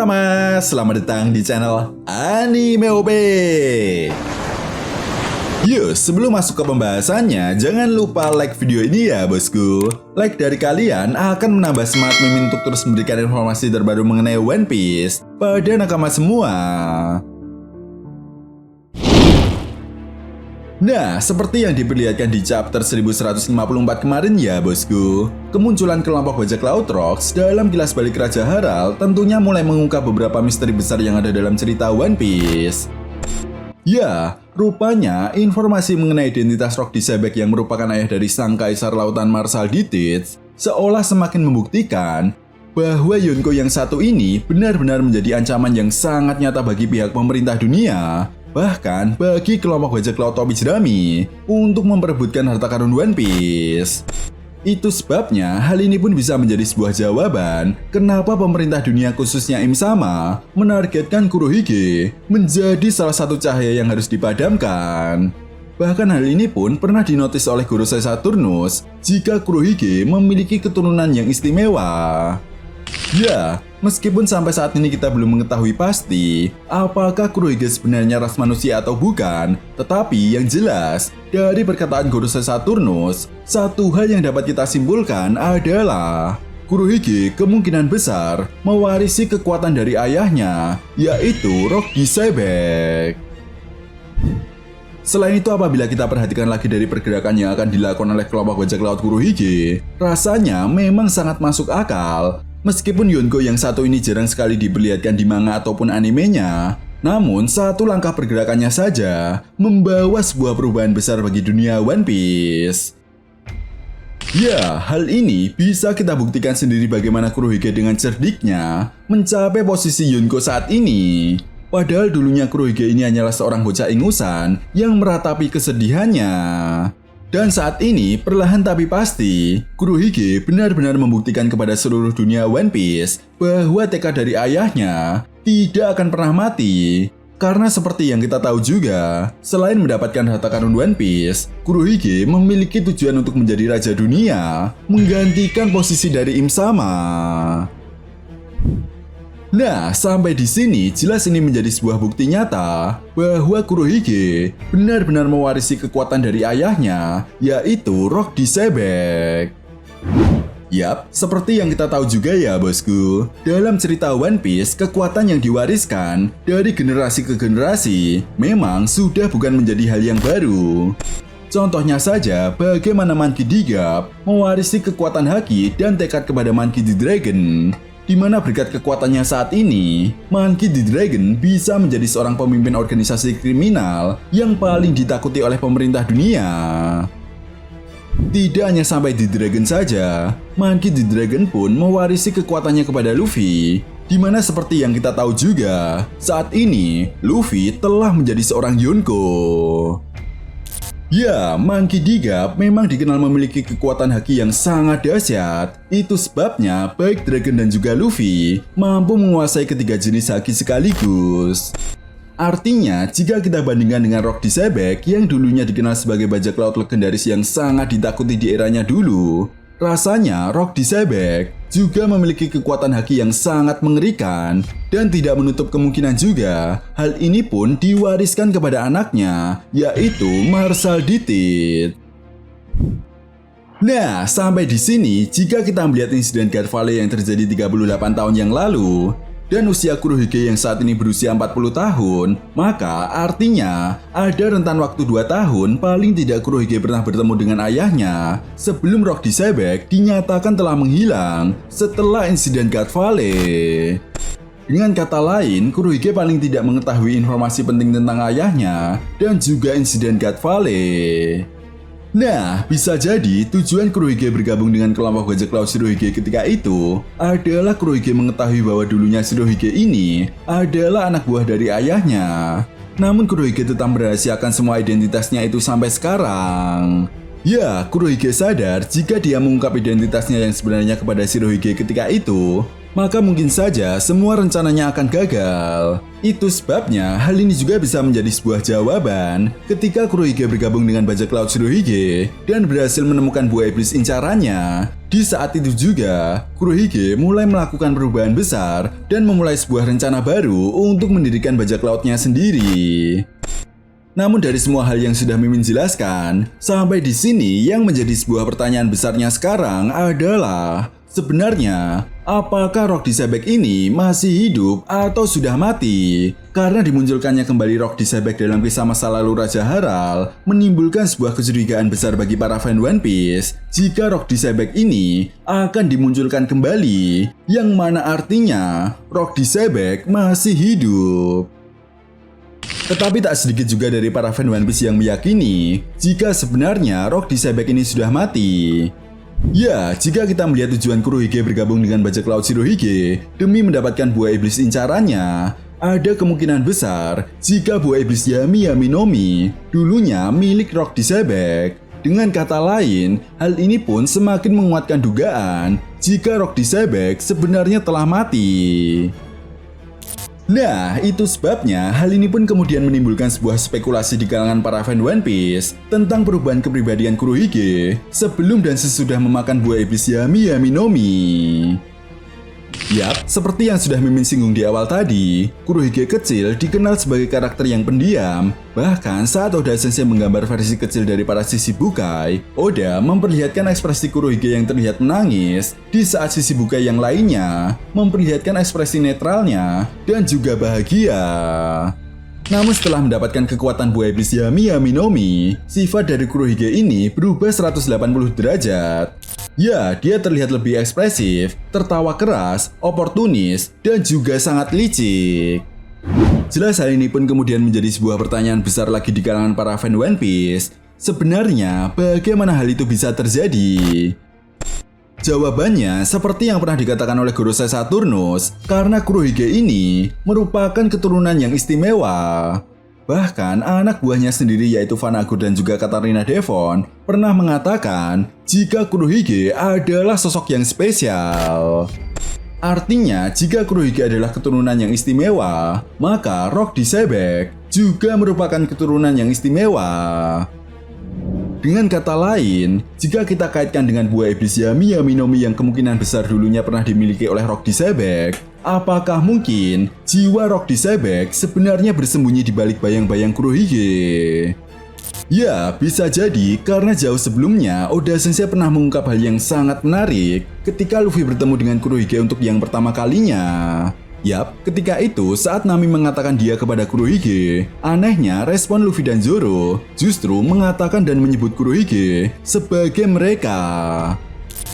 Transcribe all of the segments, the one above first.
Tama, selamat datang di channel Anime OP. Yuk, sebelum masuk ke pembahasannya, jangan lupa like video ini ya bosku. Like dari kalian akan menambah semangat Mimin untuk terus memberikan informasi terbaru mengenai One Piece pada nakama semua. Nah, seperti yang diperlihatkan di chapter 1154 kemarin ya bosku, kemunculan kelompok bajak laut Rocks dalam kilas balik Raja Harald tentunya mulai mengungkap beberapa misteri besar yang ada dalam cerita One Piece. Ya, rupanya informasi mengenai identitas Rock Disebek yang merupakan ayah dari sang kaisar lautan Marshal Ditich seolah semakin membuktikan bahwa Yonko yang satu ini benar-benar menjadi ancaman yang sangat nyata bagi pihak pemerintah dunia, bahkan bagi kelompok bajak laut topi jerami untuk memperebutkan harta karun One Piece. Itu sebabnya hal ini pun bisa menjadi sebuah jawaban kenapa pemerintah dunia khususnya Im Sama menargetkan Kurohige menjadi salah satu cahaya yang harus dipadamkan. Bahkan hal ini pun pernah dinotis oleh Gorosei Saturnus jika Kurohige memiliki keturunan yang istimewa. Ya, meskipun sampai saat ini kita belum mengetahui pasti apakah Kurohige sebenarnya ras manusia atau bukan, tetapi yang jelas dari perkataan Gorosei Saturnus, satu hal yang dapat kita simpulkan adalah Kurohige kemungkinan besar mewarisi kekuatan dari ayahnya, yaitu Rock Disebek. Selain itu, apabila kita perhatikan lagi dari pergerakan yang akan dilakukan oleh kelompok bajak laut Kurohige, rasanya memang sangat masuk akal. Meskipun Yonko yang satu ini jarang sekali diperlihatkan di manga ataupun animenya, namun satu langkah pergerakannya saja membawa sebuah perubahan besar bagi dunia One Piece. Ya, hal ini bisa kita buktikan sendiri bagaimana Kurohige dengan cerdiknya mencapai posisi Yonko saat ini. Padahal dulunya Kurohige ini hanyalah seorang bocah ingusan yang meratapi kesedihannya. Dan saat ini, perlahan tapi pasti, Kurohige benar-benar membuktikan kepada seluruh dunia One Piece bahwa tekad dari ayahnya tidak akan pernah mati. Karena seperti yang kita tahu juga, selain mendapatkan harta karun One Piece, Kurohige memiliki tujuan untuk menjadi raja dunia, menggantikan posisi dari Im Sama. Nah, sampai di sini jelas ini menjadi sebuah bukti nyata bahwa Kurohige benar-benar mewarisi kekuatan dari ayahnya, yaitu Rock Disebek. Yap, seperti yang kita tahu juga ya bosku, dalam cerita One Piece, kekuatan yang diwariskan dari generasi ke generasi memang sudah bukan menjadi hal yang baru. Contohnya saja, bagaimana Monkey D. Garp mewarisi kekuatan haki dan tekad kepada Monkey D. Dragon, di mana berkat kekuatannya saat ini, Monkey D. Dragon bisa menjadi seorang pemimpin organisasi kriminal yang paling ditakuti oleh pemerintah dunia. Tidak hanya sampai di Dragon saja, Monkey D. Dragon pun mewarisi kekuatannya kepada Luffy, di mana seperti yang kita tahu juga, saat ini Luffy telah menjadi seorang Yonko. Ya, Monkey D. Garp memang dikenal memiliki kekuatan haki yang sangat dahsyat. Itu sebabnya baik Dragon dan juga Luffy mampu menguasai ketiga jenis haki sekaligus. Artinya, jika kita bandingkan dengan Rock Disebek yang dulunya dikenal sebagai bajak laut legendaris yang sangat ditakuti di eranya dulu, rasanya Rock Disebek juga memiliki kekuatan haki yang sangat mengerikan dan tidak menutup kemungkinan juga hal ini pun diwariskan kepada anaknya, yaitu Marshal Ditich. Nah, sampai di sini jika kita melihat insiden Guard Valley yang terjadi 38 tahun yang lalu dan usia Kurohige yang saat ini berusia 40 tahun, maka artinya ada rentan waktu 2 tahun paling tidak Kurohige pernah bertemu dengan ayahnya sebelum Rock Disebek dinyatakan telah menghilang setelah insiden Guard Valley. Dengan kata lain, Kurohige paling tidak mengetahui informasi penting tentang ayahnya dan juga insiden Guard Valley. Nah, bisa jadi tujuan Kurohige bergabung dengan kelompok bajak laut Shirohige ketika itu adalah Kurohige mengetahui bahwa dulunya Shirohige ini adalah anak buah dari ayahnya. Namun Kurohige tetap merahasiakan semua identitasnya itu sampai sekarang. Ya, Kurohige sadar jika dia mengungkap identitasnya yang sebenarnya kepada Shirohige ketika itu, maka mungkin saja semua rencananya akan gagal. Itu sebabnya hal ini juga bisa menjadi sebuah jawaban ketika Kurohige bergabung dengan bajak laut Shirohige dan berhasil menemukan buah iblis incarannya. Di saat itu juga, Kurohige mulai melakukan perubahan besar dan memulai sebuah rencana baru untuk mendirikan bajak lautnya sendiri. Namun dari semua hal yang sudah Mimin jelaskan, sampai di sini yang menjadi sebuah pertanyaan besarnya sekarang adalah, sebenarnya, apakah Rock Disebek ini masih hidup atau sudah mati? Karena dimunculkannya kembali Rock Disebek dalam kisah masa lalu Raja Haral menimbulkan sebuah kecurigaan besar bagi para fan One Piece jika Rock Disebek ini akan dimunculkan kembali, yang mana artinya Rock Disebek masih hidup. Tetapi tak sedikit juga dari para fan One Piece yang meyakini jika sebenarnya Rock Disebek ini sudah mati. Ya, jika kita melihat tujuan Kurohige bergabung dengan bajak laut Shirohige demi mendapatkan buah iblis incarannya, ada kemungkinan besar jika buah iblis Yami Yami no Mi dulunya milik Rock Disebek. Dengan kata lain, hal ini pun semakin menguatkan dugaan jika Rock Disebek sebenarnya telah mati. Nah, itu sebabnya hal ini pun kemudian menimbulkan sebuah spekulasi di kalangan para fan One Piece tentang perubahan kepribadian Kurohige sebelum dan sesudah memakan buah iblis Yami Yami no Mi. Yap, seperti yang sudah Mimin singgung di awal tadi, Kurohige kecil dikenal sebagai karakter yang pendiam. Bahkan saat Oda Sensei menggambar versi kecil dari para Shichibukai, Oda memperlihatkan ekspresi Kurohige yang terlihat menangis, di saat Shichibukai yang lainnya memperlihatkan ekspresi netralnya dan juga bahagia. Namun setelah mendapatkan kekuatan buah iblis Yami Yami no Mi, sifat dari Kurohige ini berubah 180 derajat. Ya, dia terlihat lebih ekspresif, tertawa keras, oportunis, dan juga sangat licik. Jelas hal ini pun kemudian menjadi sebuah pertanyaan besar lagi di kalangan para fan One Piece. Sebenarnya, bagaimana hal itu bisa terjadi? Jawabannya seperti yang pernah dikatakan oleh Gorosei Saturnus, karena Kurohige ini merupakan keturunan yang istimewa. Bahkan anak buahnya sendiri yaitu Vanagor dan juga Katarina Devon pernah mengatakan jika Kurohige adalah sosok yang spesial. Artinya jika Kurohige adalah keturunan yang istimewa, maka Rock Disebek juga merupakan keturunan yang istimewa. Dengan kata lain, jika kita kaitkan dengan buah iblis Yami Yami no Mi yang kemungkinan besar dulunya pernah dimiliki oleh Rock Disebek, apakah mungkin jiwa Rock Disebek sebenarnya bersembunyi di balik bayang-bayang Kurohige? Ya, bisa jadi karena jauh sebelumnya Oda Sensei pernah mengungkap hal yang sangat menarik ketika Luffy bertemu dengan Kurohige untuk yang pertama kalinya. Yap, ketika itu saat Nami mengatakan dia kepada Kurohige, anehnya respon Luffy dan Zoro justru mengatakan dan menyebut Kurohige sebagai mereka.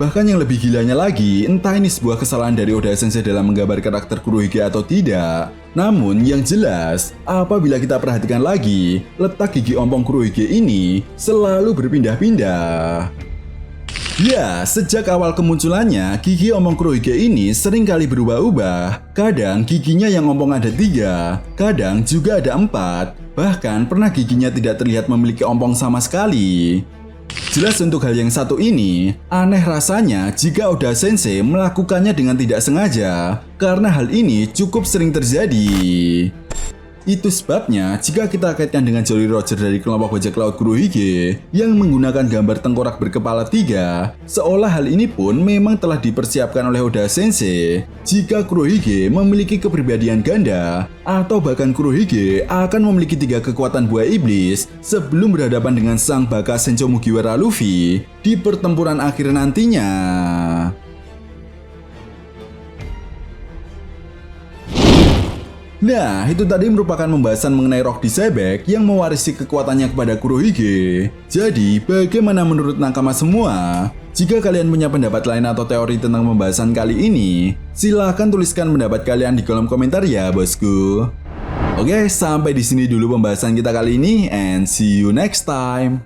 Bahkan yang lebih gilanya lagi, entah ini sebuah kesalahan dari Oda Sensei dalam menggambar karakter Kurohige atau tidak. Namun yang jelas, apabila kita perhatikan lagi, letak gigi ompong Kurohige ini selalu berpindah-pindah. Ya, sejak awal kemunculannya, gigi ompong Kurohige ini sering kali berubah-ubah. Kadang giginya yang ompong ada 3, kadang juga ada 4. Bahkan pernah giginya tidak terlihat memiliki ompong sama sekali. Jelas untuk hal yang satu ini, aneh rasanya jika Oda Sensei melakukannya dengan tidak sengaja, karena hal ini cukup sering terjadi. Itu sebabnya jika kita kaitkan dengan Jolly Roger dari kelompok bajak laut Kurohige yang menggunakan gambar tengkorak berkepala 3, seolah hal ini pun memang telah dipersiapkan oleh Oda Sensei jika Kurohige memiliki kepribadian ganda atau bahkan Kurohige akan memiliki 3 kekuatan buah iblis sebelum berhadapan dengan sang baka Sencho Mugiwara Luffy di pertempuran akhir nantinya. Nah, itu tadi merupakan pembahasan mengenai Rock Disebek yang mewarisi kekuatannya kepada Kurohige. Jadi, bagaimana menurut Nakama semua? Jika kalian punya pendapat lain atau teori tentang pembahasan kali ini, silahkan tuliskan pendapat kalian di kolom komentar ya, bosku. Oke, sampai di sini dulu pembahasan kita kali ini, and see you next time.